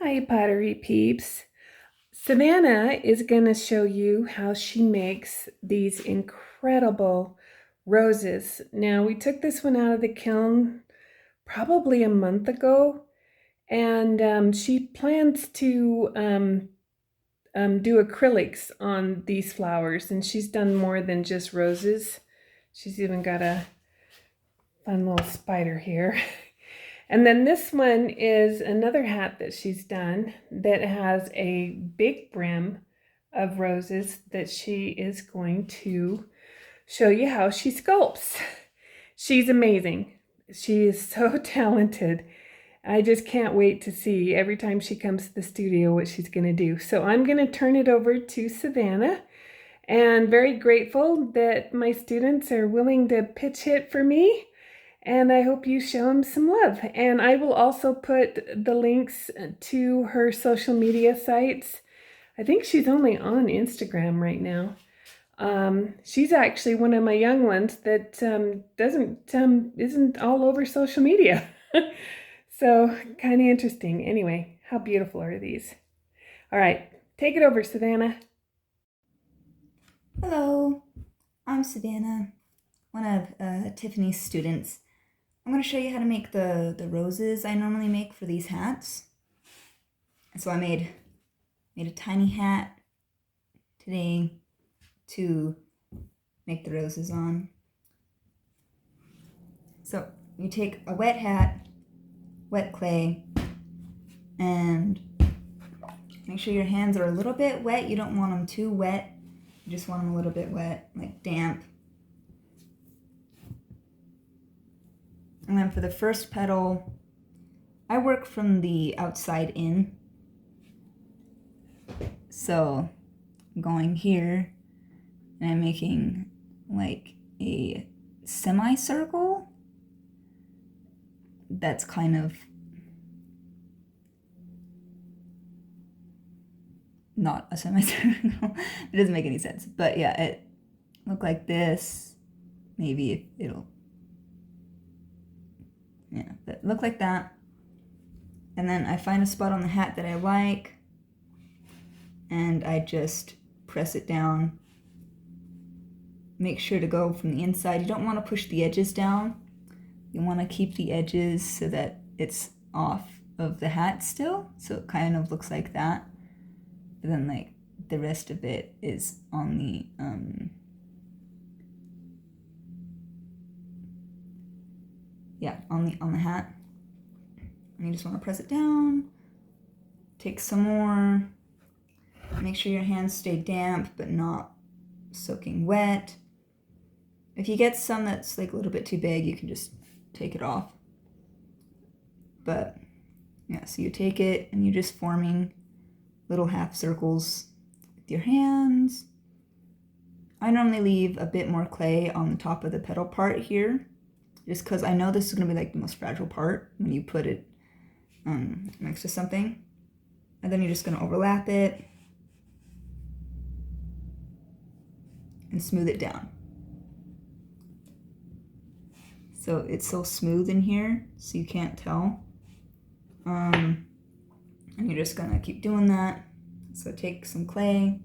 Hi, pottery peeps. Savannah is going to show you how she makes these incredible roses. Now, we took this one out of the kiln probably a month ago, and she plans to do acrylics on these flowers, and she's done more than just roses. She's even got a fun little spider here. And then this one is another hat that she's done that has a big brim of roses that she is going to show you how she sculpts. She's amazing. She is so talented. I just can't wait to see every time she comes to the studio what she's going to do. So I'm going to turn it over to Savannah, and very grateful that my students are willing to pitch hit for me, and I hope you show them some love. And I will also put the links to her social media sites. I think she's only on Instagram right now. She's actually one of my young ones that isn't all over social media. So kind of interesting. Anyway, how beautiful are these? All right, take it over, Savannah. Hello, I'm Savannah, one of Tiffany's students. I'm going to show you how to make the roses I normally make for these hats. So I made a tiny hat today to make the roses on. So you take a wet hat, wet clay, and make sure your hands are a little bit wet. You don't want them too wet. You just want them a little bit wet, like damp. And then for the first petal, I work from the outside in. So I'm going here and I'm making like a semicircle that's kind of not a semicircle. It doesn't make any sense. But yeah, it looked like this. Maybe it'll, yeah, but look like that. And then I find a spot on the hat that I like, and I just press it down. Make sure to go from the inside. You don't want to push the edges down. You want to keep the edges so that it's off of the hat still, so it kind of looks like that. But then like the rest of it is on the on the hat. And you just want to press it down. Take some more. Make sure your hands stay damp but not soaking wet. If you get some that's like a little bit too big, you can just take it off. But yeah, so you take it and you're just forming little half circles with your hands. I normally leave a bit more clay on the top of the petal part here, just because I know this is going to be like the most fragile part when you put it next to something. And then you're just going to overlap it and smooth it down. So it's so smooth in here, so you can't tell. And you're just gonna keep doing that. So take some clay,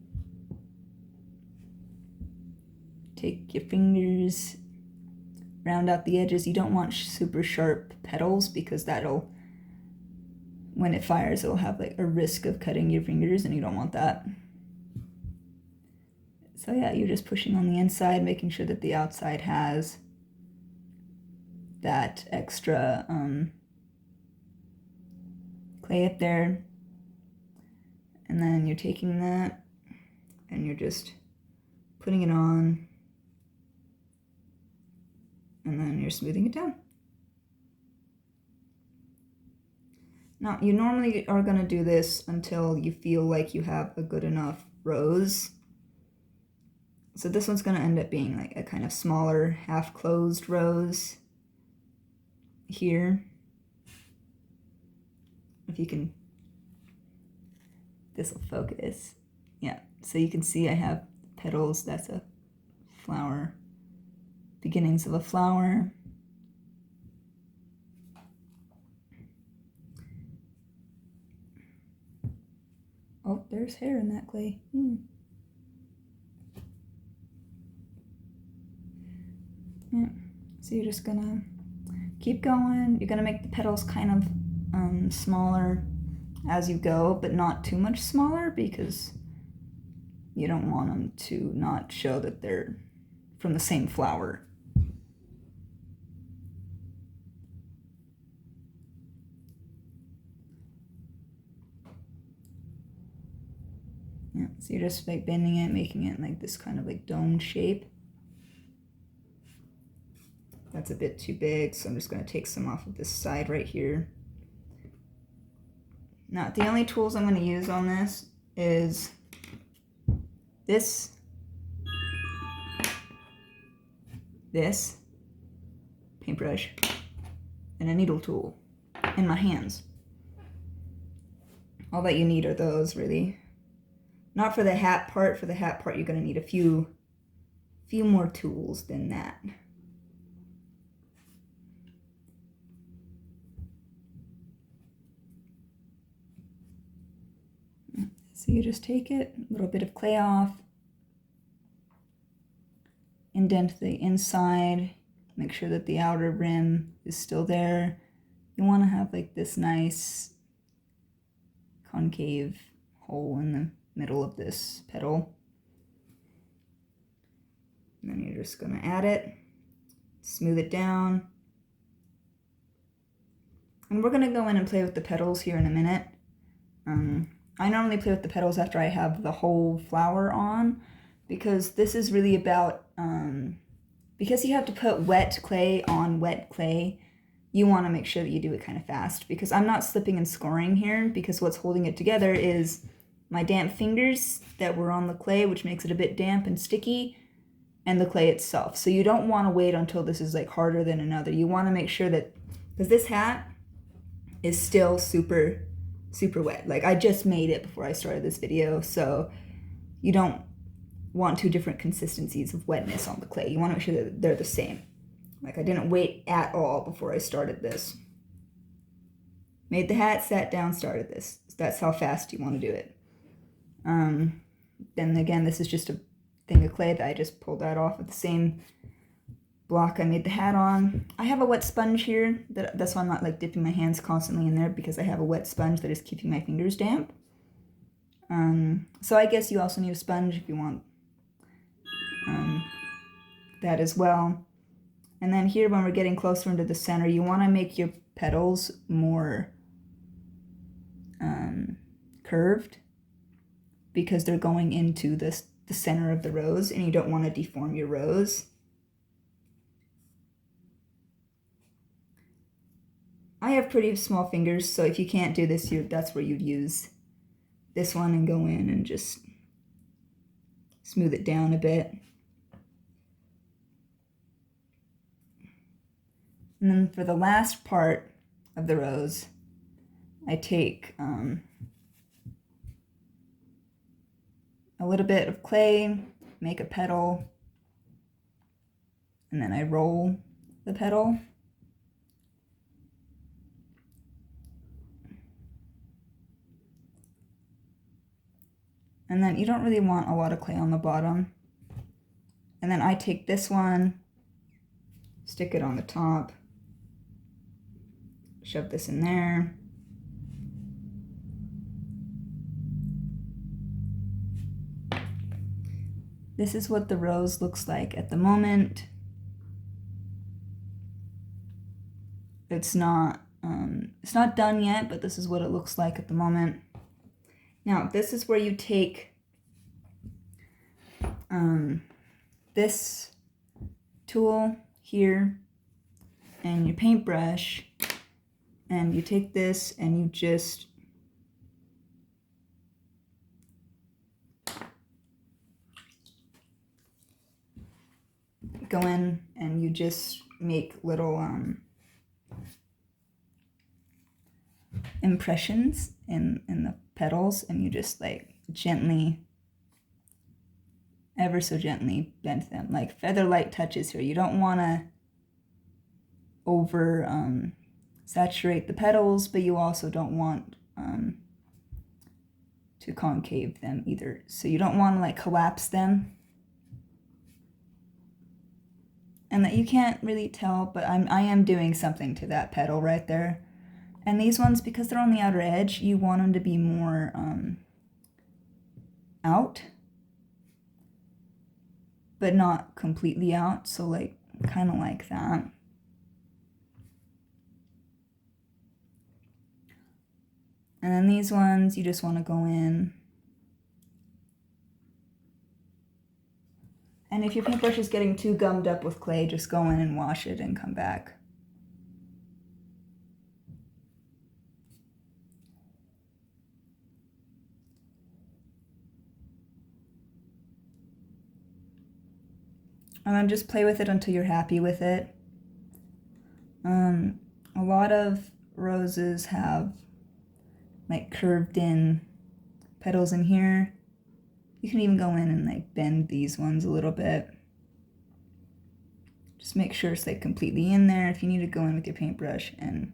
take your fingers, round out the edges. You don't want super sharp petals because that'll, when it fires, it'll have like a risk of cutting your fingers, and you don't want that. So yeah, you're just pushing on the inside, making sure that the outside has that extra clay up there. And then you're taking that and you're just putting it on, and then you're smoothing it down. Now, you normally are going to do this until you feel like you have a good enough rose. So this one's going to end up being like a kind of smaller, half-closed rose here. If you can, this will focus. Yeah, so you can see I have petals. That's a flower, beginnings of a flower. Oh, there's hair in that clay. Yeah. So you're just gonna keep going. You're gonna make the petals kind of smaller as you go, but not too much smaller because you don't want them to not show that they're from the same flower. Yeah, so you're just like bending it, making it like this kind of like domed shape. That's a bit too big, so I'm just going to take some off of this side right here. Now, the only tools I'm going to use on this is this paintbrush, and a needle tool in my hands. All that you need are those, really. Not for the hat part. For the hat part, you're going to need a few more tools than that. So you just take it, a little bit of clay off, indent the inside, make sure that the outer rim is still there. You want to have like this nice concave hole in the middle of this petal. And then you're just going to add it, smooth it down. And we're going to go in and play with the petals here in a minute. I normally play with the petals after I have the whole flower on, because this is really about, because you have to put wet clay on wet clay, you want to make sure that you do it kind of fast, because I'm not slipping and scoring here, because what's holding it together is my damp fingers that were on the clay, which makes it a bit damp and sticky, and the clay itself. So you don't want to wait until this is like harder than another. You want to make sure that, because this hat is still super wet. Like, I just made it before I started this video, so you don't want two different consistencies of wetness on the clay. You want to make sure that they're the same. Like, I didn't wait at all before I started this. Made the hat, sat down, started this. That's how fast you want to do it. Then again, this is just a thing of clay that I just pulled that off of the same block I made the hat on. I have a wet sponge here. That's why I'm not like dipping my hands constantly in there, because I have a wet sponge that is keeping my fingers damp. So I guess you also need a sponge if you want that as well. And then here, when we're getting closer into the center, you want to make your petals more curved, because they're going into the center of the rose, and you don't want to deform your rose. I have pretty small fingers, so if you can't do this, that's where you'd use this one and go in and just smooth it down a bit. And then for the last part of the rose, I take a little bit of clay, make a petal, and then I roll the petal. And then you don't really want a lot of clay on the bottom. And then I take this one, stick it on the top, shove this in there. This is what the rose looks like at the moment. It's not done yet, but this is what it looks like at the moment. Now, this is where you take this tool here and your paintbrush, and you take this and you just go in and you just make little impressions in the petals, and you just like gently, ever so gently bend them, like feather light touches here. You don't want to over saturate the petals, but you also don't want to concave them either. So you don't want to like collapse them. And that you can't really tell, but I am doing something to that petal right there. And these ones, because they're on the outer edge, you want them to be more out, but not completely out. So like, kind of like that. And then these ones, you just want to go in. And if your paintbrush is getting too gummed up with clay, just go in and wash it and come back. And then just play with it until you're happy with it. A lot of roses have like curved in petals in here. You can even go in and like bend these ones a little bit. Just make sure it's like completely in there. If you need to go in with your paintbrush and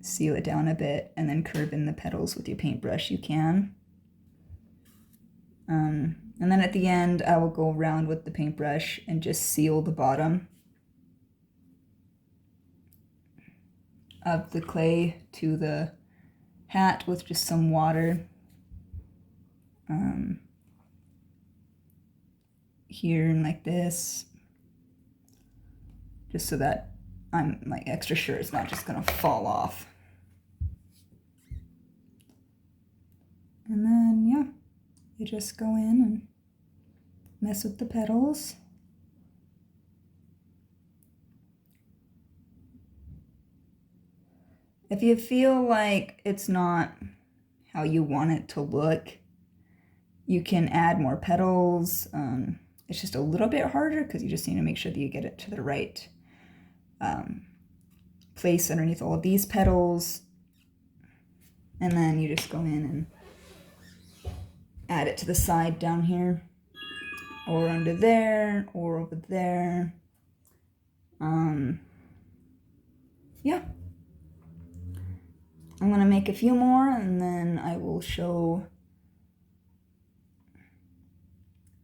seal it down a bit and then curve in the petals with your paintbrush, you can. And then at the end, I will go around with the paintbrush and just seal the bottom of the clay to the hat with just some water. Here and like this, just so that I'm like extra sure it's not just gonna fall off. And then yeah, you just go in and mess with the petals. If you feel like it's not how you want it to look, you can add more petals. It's just a little bit harder because you just need to make sure that you get it to the right place underneath all of these petals. And then you just go in and add it to the side down here, or under there, or over there. Yeah. I'm gonna make a few more and then I will show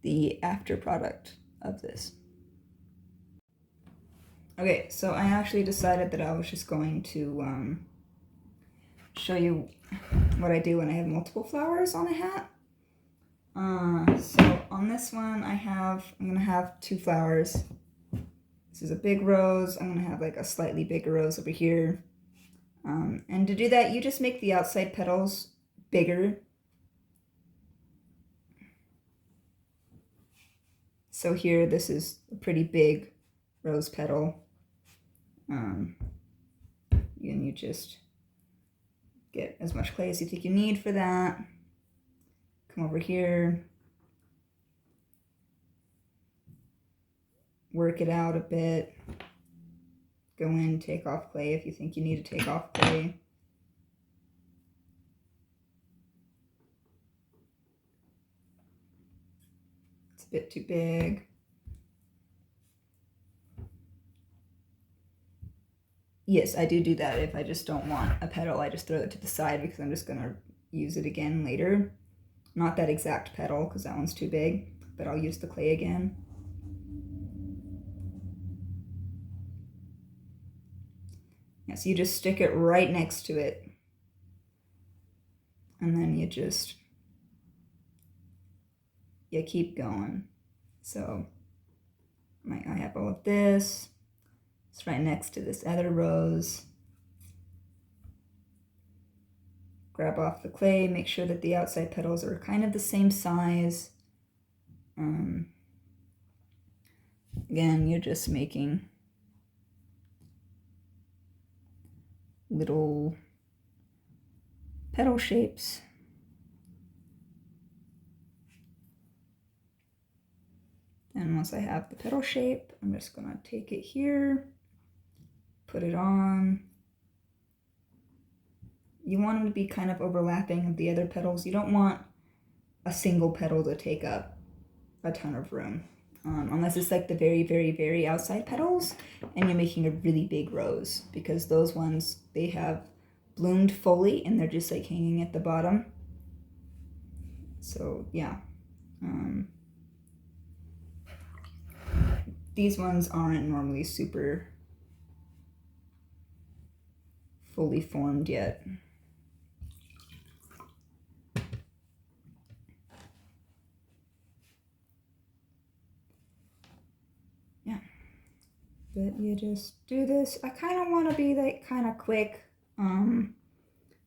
the after product of this. Okay, so I actually decided that I was just going to show you what I do when I have multiple flowers on a hat. So on this one I'm gonna have 2 flowers. This is a big rose. I'm gonna have like a slightly bigger rose over here. And to do that, you just make the outside petals bigger. So here, this is a pretty big rose petal. And you just get as much clay as you think you need for that. Come over here. Work it out a bit. Go in, take off clay if you think you need to take off clay. It's a bit too big. Yes, I do that. If I just don't want a petal, I just throw it to the side because I'm just gonna use it again later. Not that exact petal because that one's too big, but I'll use the clay again. Yeah, so you just stick it right next to it. And then you keep going. So I have all of this. It's right next to this other rose. Grab off the clay, make sure that the outside petals are kind of the same size. Again, you're just making little petal shapes. And once I have the petal shape, I'm just gonna take it here, put it on. You want them to be kind of overlapping with the other petals. You don't want a single petal to take up a ton of room. Unless it's like the very, very, very outside petals and you're making a really big rose, because those ones, they have bloomed fully and they're just like hanging at the bottom. So yeah, these ones aren't normally super fully formed yet. Yeah, but you just do this. I kind of want to be like kind of quick.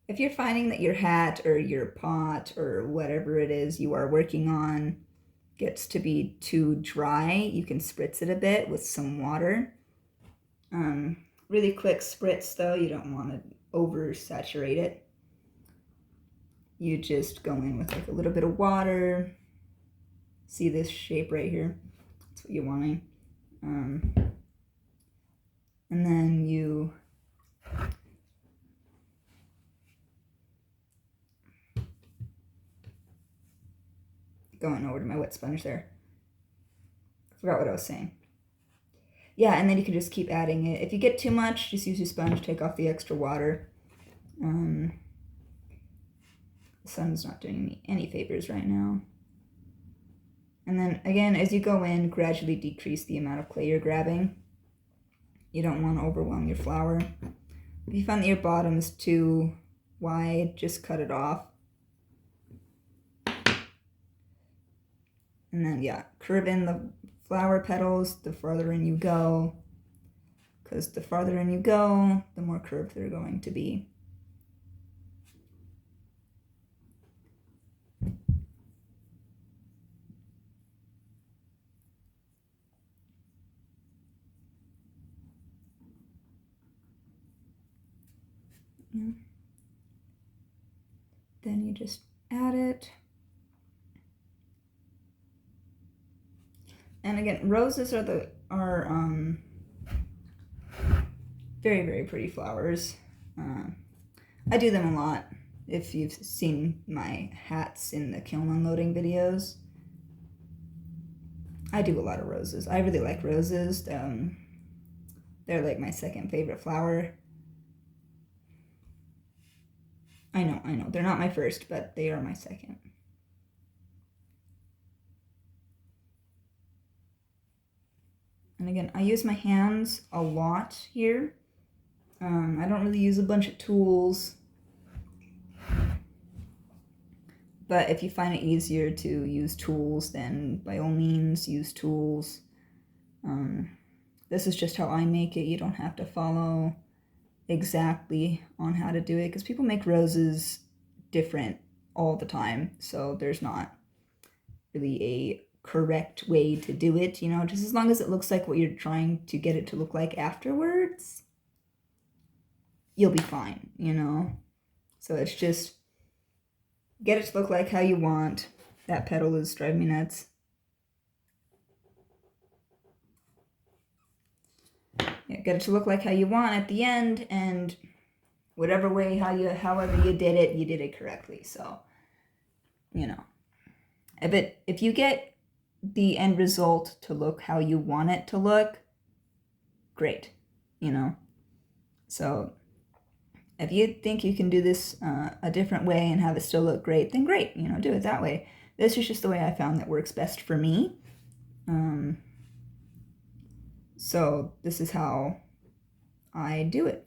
If you're finding that your hat or your pot or whatever it is you are working on gets to be too dry, you can spritz it a bit with some water. Really quick spritz though, you don't want to oversaturate it. You just go in with like a little bit of water. See this shape right here? That's what you're wanting. And then you going over to my wet sponge there. I forgot what I was saying. Yeah, and then you can just keep adding it. If you get too much, just use your sponge, take off the extra water. The sun's not doing me any favors right now. And then again, as you go in, gradually decrease the amount of clay you're grabbing. You don't want to overwhelm your flower. If you find that your bottom is too wide, just cut it off. And then, yeah, curve in the flower petals the farther in you go, because the farther in you go, the more curved they're going to be. Yeah. Then you just add it. And again, roses are very, very pretty flowers. I do them a lot. If you've seen my hats in the kiln unloading videos, I do a lot of roses. I really like roses. They're like my second favorite flower. I know. They're not my first, but they are my second. And again, I use my hands a lot here. I don't really use a bunch of tools. But if you find it easier to use tools, then by all means use tools. This is just how I make it. You don't have to follow exactly on how to do it, because people make roses different all the time. So there's not really a correct way to do it, you know, just as long as it looks like what you're trying to get it to look like afterwards, you'll be fine, you know. So it's just get it to look like how you want. That petal is driving me nuts. Yeah, get it to look like how you want at the end, and whatever way, however you did it correctly. So, you know, if you get the end result to look how you want it to look, great, you know. So if you think you can do this a different way and have it still look great, then great, you know, do it that way. This is just the way I found that works best for me. So this is how I do it.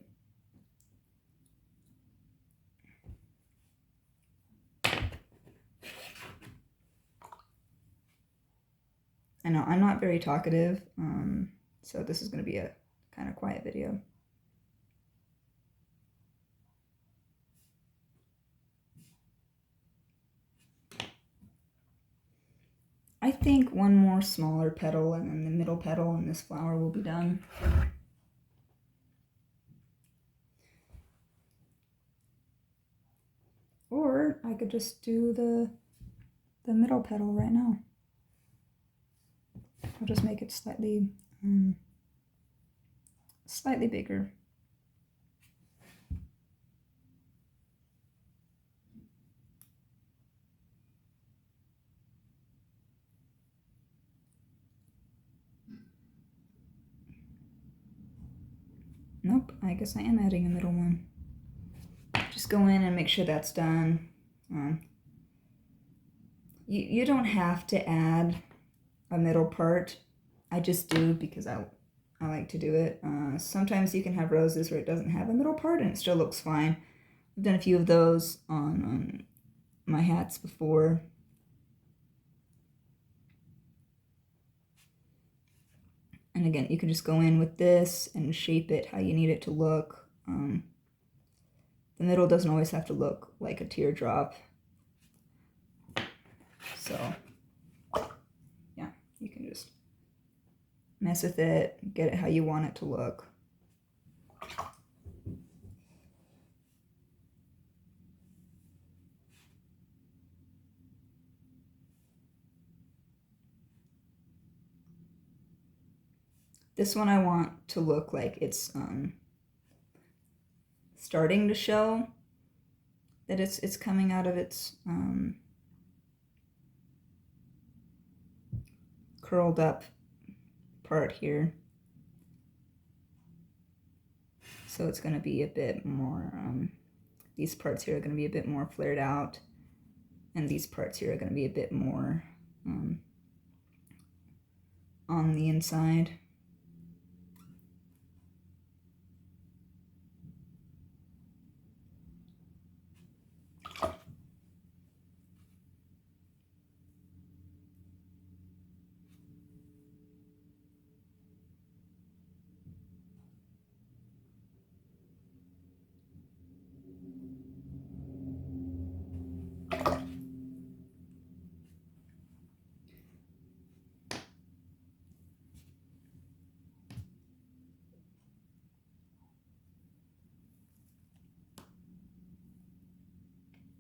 I know I'm not very talkative, so this is going to be a kind of quiet video. I think one more smaller petal and then the middle petal and this flower will be done. Or I could just do the middle petal right now. I'll just make it slightly bigger. Nope, I guess I am adding a middle one. Just go in and make sure that's done. You don't have to add a middle part. I just do because I like to do it. Sometimes you can have roses where it doesn't have a middle part and it still looks fine. I've done a few of those on my hats before. And again, you can just go in with this and shape it how you need it to look. The middle doesn't always have to look like a teardrop. So, yeah, you can just mess with it, get it how you want it to look. This one I want to look like it's starting to show that it's coming out of its curled up part here. So it's going to be a bit more, these parts here are going to be a bit more flared out, and these parts here are going to be a bit more on the inside.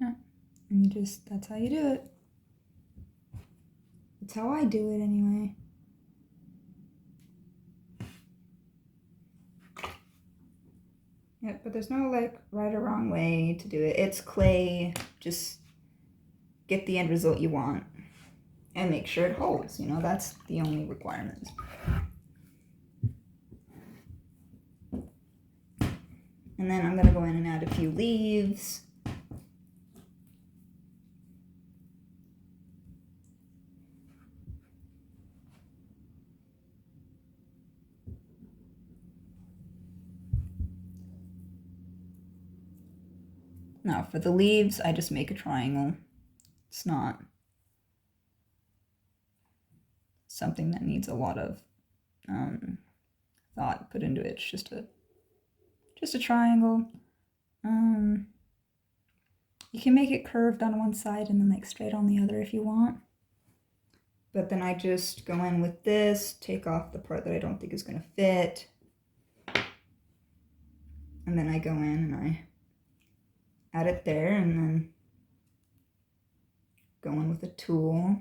Yeah, and you just, that's how you do it. That's how I do it anyway. Yep, but there's no like right or wrong way to do it. It's clay, just get the end result you want and make sure it holds, you know, that's the only requirement. And then I'm gonna go in and add a few leaves. Now for the leaves, I just make a triangle. It's not something that needs a lot of thought put into it. It's just a triangle. You can make it curved on one side and then like straight on the other if you want. But then I just go in with this, take off the part that I don't think is gonna fit. And then I go in and I add it there, and then go in with a tool.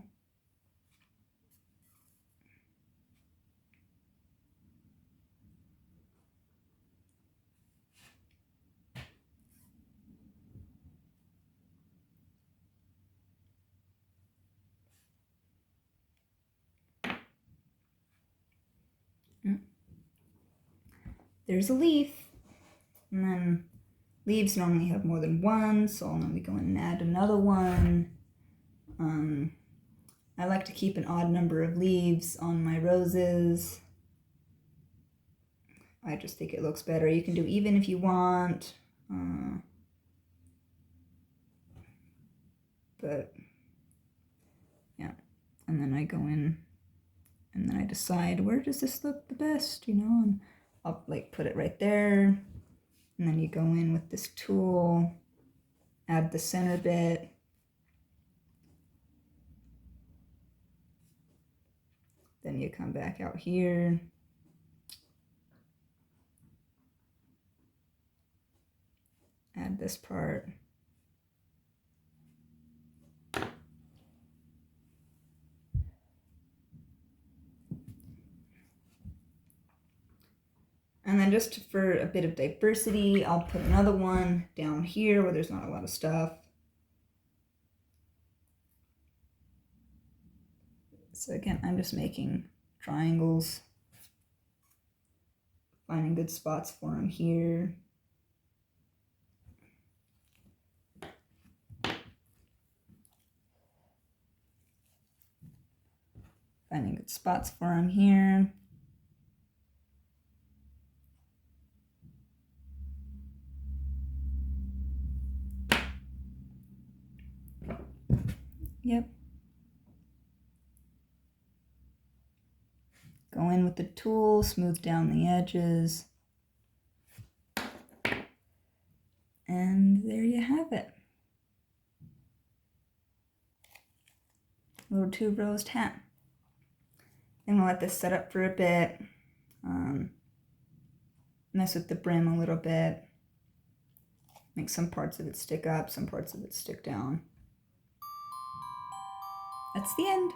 There's a leaf, and then leaves normally have more than one, so I'll normally go in and add another one. I like to keep an odd number of leaves on my roses. I just think it looks better. You can do even if you want, but yeah. And then I go in and then I decide where does this look the best, you know, and I'll like put it right there. And then you go in with this tool, add the center bit. Then you come back out here. Add this part. And then just for a bit of diversity, I'll put another one down here where there's not a lot of stuff. So again, I'm just making triangles, finding good spots for them here. Finding good spots for them here. Yep. Go in with the tool, smooth down the edges. And there you have it. Little two-rosed hat. Then we'll let this set up for a bit. Mess with the brim a little bit. Make some parts of it stick up, some parts of it stick down. That's the end.